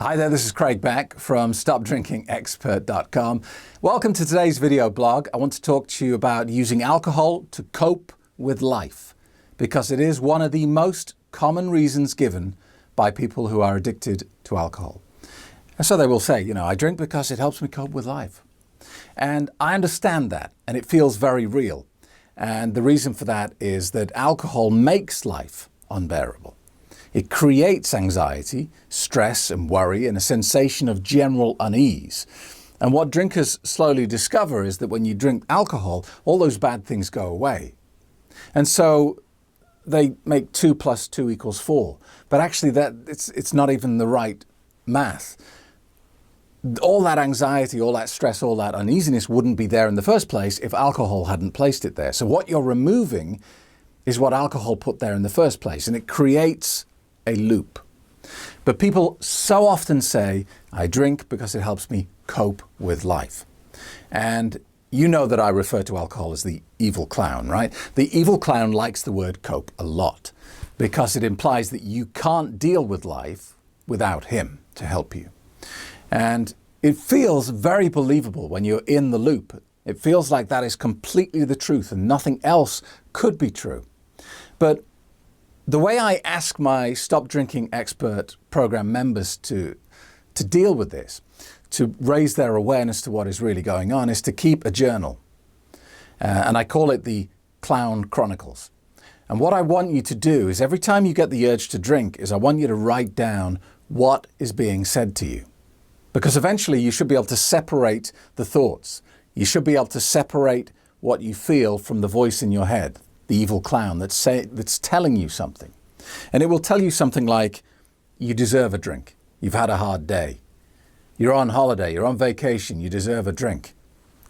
Hi there, this is Craig Beck from StopDrinkingExpert.com. Welcome to today's video blog. I want to talk to you about using alcohol to cope with life, because it is one of the most common reasons given by people who are addicted to alcohol. And so they will say, I drink because it helps me cope with life. And I understand that, and it feels very real. And the reason for that is that alcohol makes life unbearable. It creates anxiety, stress and worry, and a sensation of general unease. And what drinkers slowly discover is that when you drink alcohol, all those bad things go away. And so they make 2 + 2 = 4. But actually it's not even the right math. All that anxiety, all that stress, all that uneasiness wouldn't be there in the first place if alcohol hadn't placed it there. So what you're removing is what alcohol put there in the first place, and it creates a loop. But people so often say, I drink because it helps me cope with life. And you know that I refer to alcohol as the evil clown, right? The evil clown likes the word cope a lot because it implies that you can't deal with life without him to help you. And it feels very believable when you're in the loop. It feels like that is completely the truth and nothing else could be true. But the way I ask my Stop Drinking Expert program members to deal with this, to raise their awareness to what is really going on, is to keep a journal. And I call it the Clown Chronicles. And what I want you to do is every time you get the urge to drink is I want you to write down what is being said to you. Because eventually you should be able to separate the thoughts. You should be able to separate what you feel from the voice in your head, the evil clown that's telling you something. And it will tell you something like, you deserve a drink. You've had a hard day. You're on holiday, you're on vacation, you deserve a drink.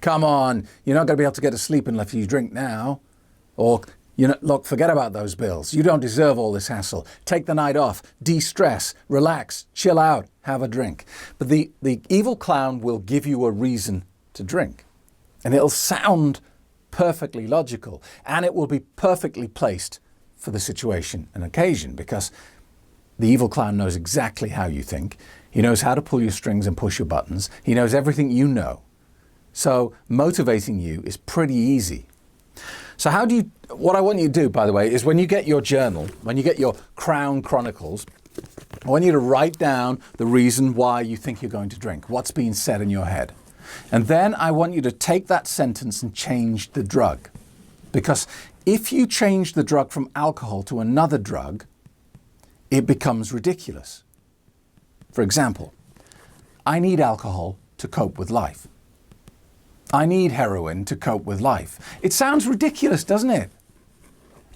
Come on, you're not going to be able to get to sleep unless you drink now. Or, look, forget about those bills. You don't deserve all this hassle. Take the night off, de-stress, relax, chill out, have a drink. But the evil clown will give you a reason to drink. And it'll sound perfectly logical, and it will be perfectly placed for the situation and occasion, because the evil clown knows exactly how you think. He knows how to pull your strings and push your buttons. He knows everything you know. So motivating you is pretty easy. So what I want you to do, by the way, is when you get your journal, when you get your Crown Chronicles, I want you to write down the reason why you think you're going to drink, what's being said in your head. And then I want you to take that sentence and change the drug. Because if you change the drug from alcohol to another drug, it becomes ridiculous. For example, I need alcohol to cope with life. I need heroin to cope with life. It sounds ridiculous, doesn't it?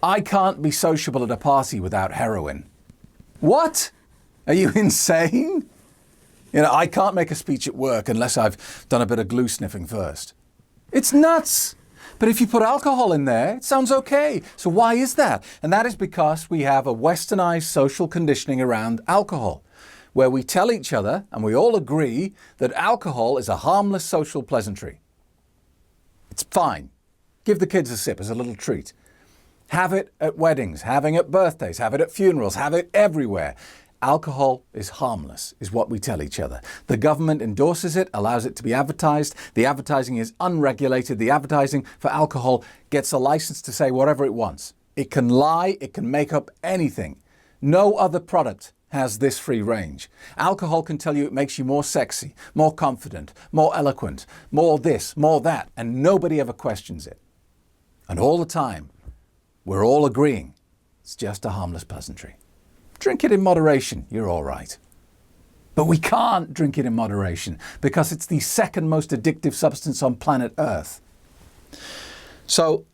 I can't be sociable at a party without heroin. What? Are you insane? I can't make a speech at work unless I've done a bit of glue sniffing first. It's nuts. But if you put alcohol in there, it sounds okay. So why is that? And that is because we have a westernized social conditioning around alcohol, where we tell each other, and we all agree, that alcohol is a harmless social pleasantry. It's fine. Give the kids a sip as a little treat. Have it at weddings, have it at birthdays, have it at funerals, have it everywhere. Alcohol is harmless, is what we tell each other. The government endorses it, allows it to be advertised. The advertising is unregulated. The advertising for alcohol gets a license to say whatever it wants. It can lie, it can make up anything. No other product has this free range. Alcohol can tell you it makes you more sexy, more confident, more eloquent, more this, more that, and nobody ever questions it. And all the time, we're all agreeing it's just a harmless pleasantry. Drink it in moderation, you're all right. But we can't drink it in moderation because it's the second most addictive substance on planet Earth. So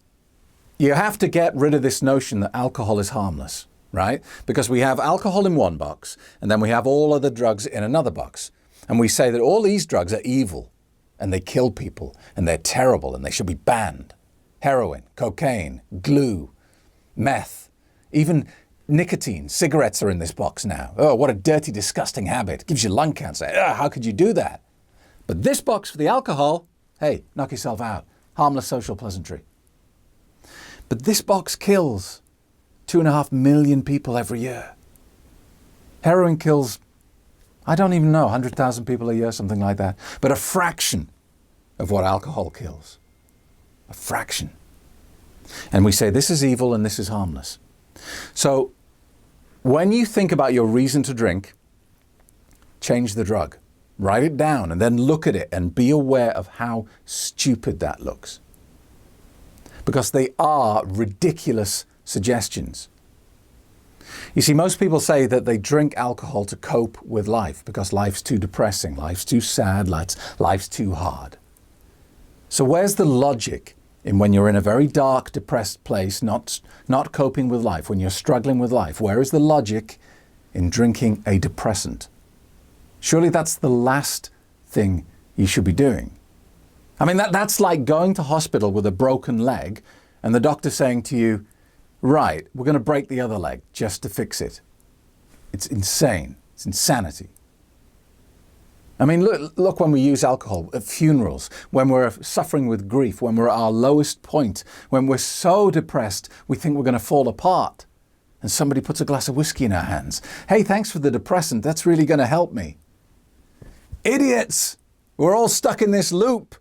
you have to get rid of this notion that alcohol is harmless, right? Because we have alcohol in one box and then we have all other drugs in another box. And we say that all these drugs are evil and they kill people and they're terrible and they should be banned. Heroin, cocaine, glue, meth, even nicotine, cigarettes are in this box now. Oh, what a dirty, disgusting habit. It gives you lung cancer. How could you do that? But this box for the alcohol, hey, knock yourself out. Harmless social pleasantry. But this box kills 2.5 million people every year. Heroin kills I don't even know, 100,000 people a year, something like that. But a fraction of what alcohol kills. A fraction. And we say this is evil and this is harmless. So when you think about your reason to drink, change the drug. Write it down and then look at it and be aware of how stupid that looks. Because they are ridiculous suggestions. You see, most people say that they drink alcohol to cope with life because life's too depressing, life's too sad, life's too hard. So where's the logic in when you're in a very dark, depressed place, not coping with life, when you're struggling with life? Where is the logic in drinking a depressant? Surely that's the last thing you should be doing. I mean, that's like going to hospital with a broken leg and the doctor saying to you, right, we're going to break the other leg just to fix it. It's insane. It's insanity. I mean, look when we use alcohol at funerals, when we're suffering with grief, when we're at our lowest point, when we're so depressed we think we're going to fall apart, and somebody puts a glass of whiskey in our hands. Hey, thanks for the depressant. That's really going to help me. Idiots! We're all stuck in this loop.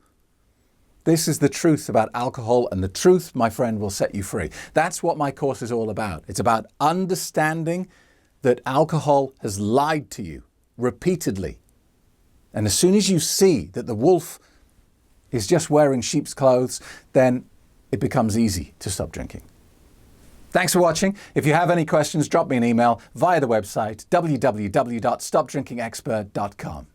This is the truth about alcohol, and the truth, my friend, will set you free. That's what my course is all about. It's about understanding that alcohol has lied to you repeatedly. And as soon as you see that the wolf is just wearing sheep's clothes, then it becomes easy to stop drinking. Thanks for watching. If you have any questions, drop me an email via the website www.stopdrinkingexpert.com.